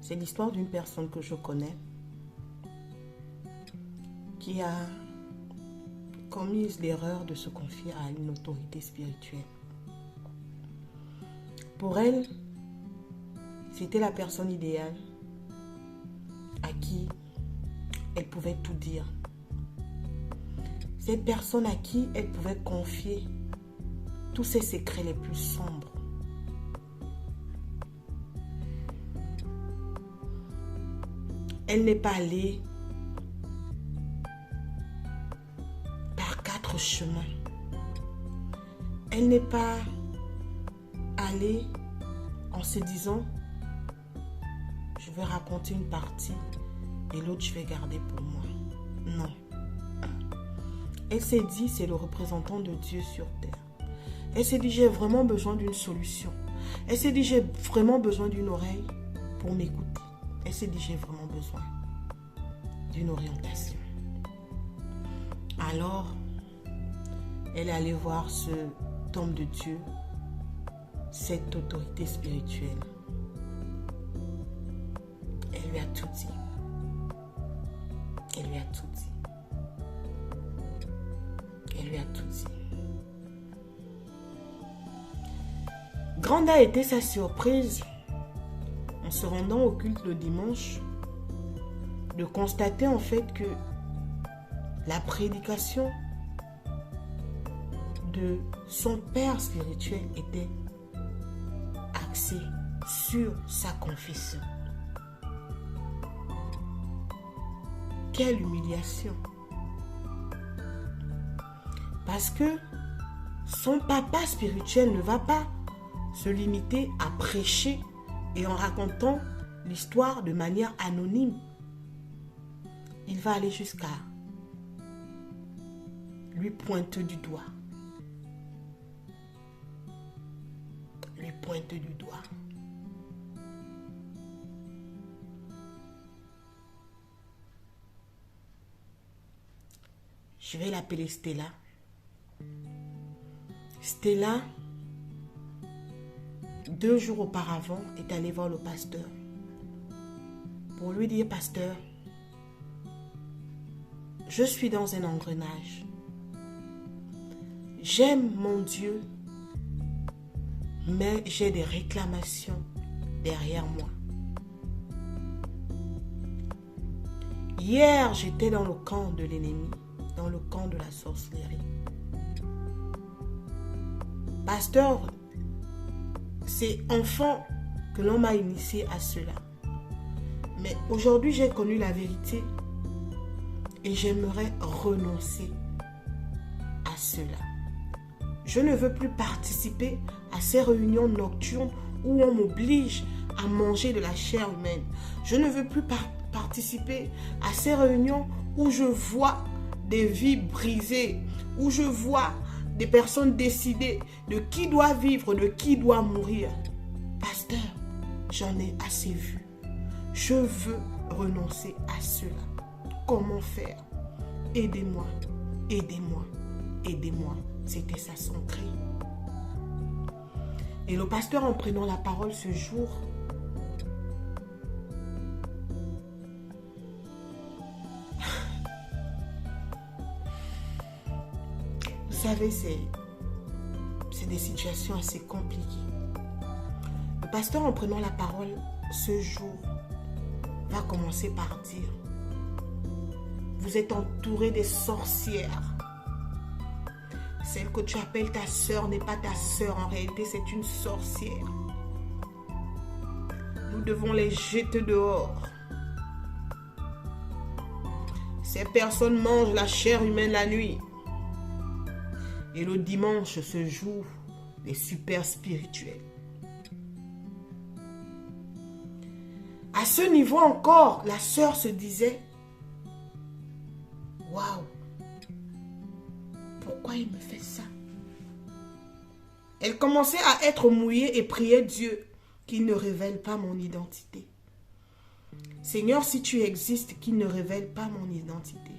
C'est l'histoire d'une personne que je connais qui a commis l'erreur de se confier à une autorité spirituelle. Pour elle, c'était la personne idéale à qui elle pouvait tout dire. Cette personne à qui elle pouvait confier tous ses secrets les plus sombres. Elle n'est pas allée par 4 chemins. Elle n'est pas allée en se disant je vais raconter une partie et l'autre je vais garder pour moi. Non. Elle s'est dit c'est le représentant de Dieu sur terre. Elle s'est dit j'ai vraiment besoin d'une solution. Elle s'est dit j'ai vraiment besoin d'une oreille pour m'écouter. Elle s'est dit j'ai vraiment besoin d'une orientation. Alors, elle est allée voir ce homme de Dieu, cette autorité spirituelle. Elle lui a tout dit. Elle lui a tout dit. Elle lui a tout dit. Grande a été sa surprise en se rendant au culte le dimanche de constater en fait que la prédication de son père spirituel était axée sur sa confession. Quelle humiliation! Parce que son papa spirituel ne va pas se limiter à prêcher et en racontant l'histoire de manière anonyme. Il va aller jusqu'à lui pointer du doigt. Lui pointer du doigt. Je vais l'appeler Stella. Stella, 2 jours auparavant, est allée voir le pasteur pour lui dire, pasteur, je suis dans un engrenage. J'aime mon Dieu, mais j'ai des réclamations derrière moi. Hier, j'étais dans le camp de l'ennemi, dans le camp de la sorcellerie. Pasteur, c'est enfant que l'on m'a initié à cela. Mais aujourd'hui, j'ai connu la vérité et j'aimerais renoncer à cela. Je ne veux plus participer à ces réunions nocturnes où on m'oblige à manger de la chair humaine. Je ne veux plus participer à ces réunions où je vois des vies brisées, où je vois des personnes décider de qui doit vivre, de qui doit mourir. Pasteur, j'en ai assez vu. Je veux renoncer à cela. Comment faire? Aidez-moi, aidez-moi, aidez-moi. C'était ça son cri. Et le pasteur, en prenant la parole ce jour, vous savez, c'est des situations assez compliquées. Le pasteur, en prenant la parole ce jour, va commencer par dire, vous êtes entouré des sorcières. Celle que tu appelles ta sœur n'est pas ta sœur, en réalité c'est une sorcière. Nous devons les jeter dehors. Ces personnes mangent la chair humaine la nuit. Et le dimanche se jouent des super spirituels. À ce niveau encore, la sœur se disait, waouh, pourquoi il me fait ça? Elle commençait à être mouillée et priait Dieu qu'il ne révèle pas mon identité. Seigneur, si tu existes, qu'il ne révèle pas mon identité.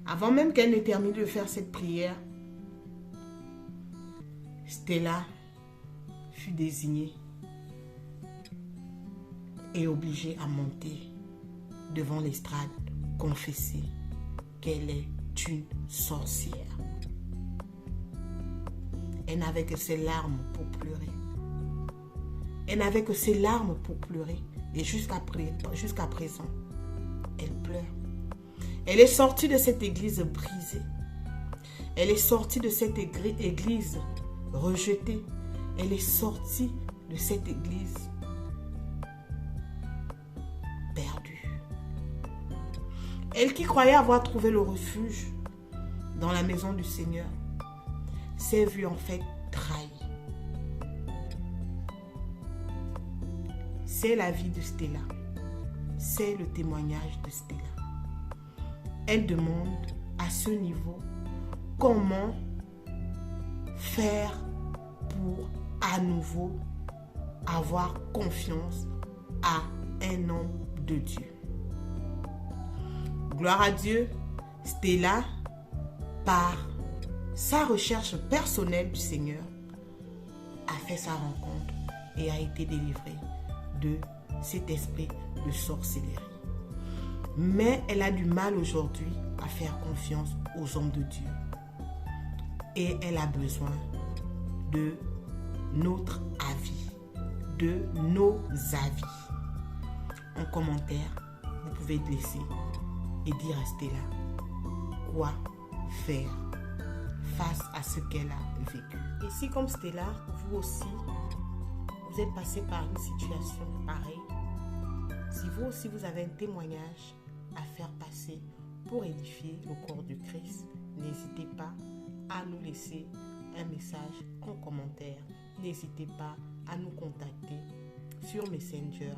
Avant même qu'elle ne termine de faire cette prière, Stella fut désignée est obligée à monter devant l'estrade, confesser qu'elle est une sorcière. Elle n'avait que ses larmes pour pleurer. Elle n'avait que ses larmes pour pleurer. Et jusqu'à présent, elle pleure. Elle est sortie de cette église brisée. Elle est sortie de cette église rejetée. Elle est sortie de cette église perdue. Elle qui croyait avoir trouvé le refuge dans la maison du Seigneur s'est vue en fait trahie. C'est la vie de Stella. C'est le témoignage de Stella. Elle demande à ce niveau comment faire pour à nouveau avoir confiance à un homme de Dieu. Gloire à Dieu, Stella, par sa recherche personnelle du Seigneur, a fait sa rencontre et a été délivrée de cet esprit de sorcellerie. Mais elle a du mal aujourd'hui à faire confiance aux hommes de Dieu. Et elle a besoin de notre avis, de nos avis. En commentaire, vous pouvez laisser et dire à Stella quoi faire face à ce qu'elle a vécu. Et si comme Stella, vous aussi, vous êtes passé par une situation pareille, si vous aussi vous avez un témoignage à faire passer pour édifier le corps de Christ, n'hésitez pas à nous laisser un message en commentaire. N'hésitez pas à nous contacter sur Messenger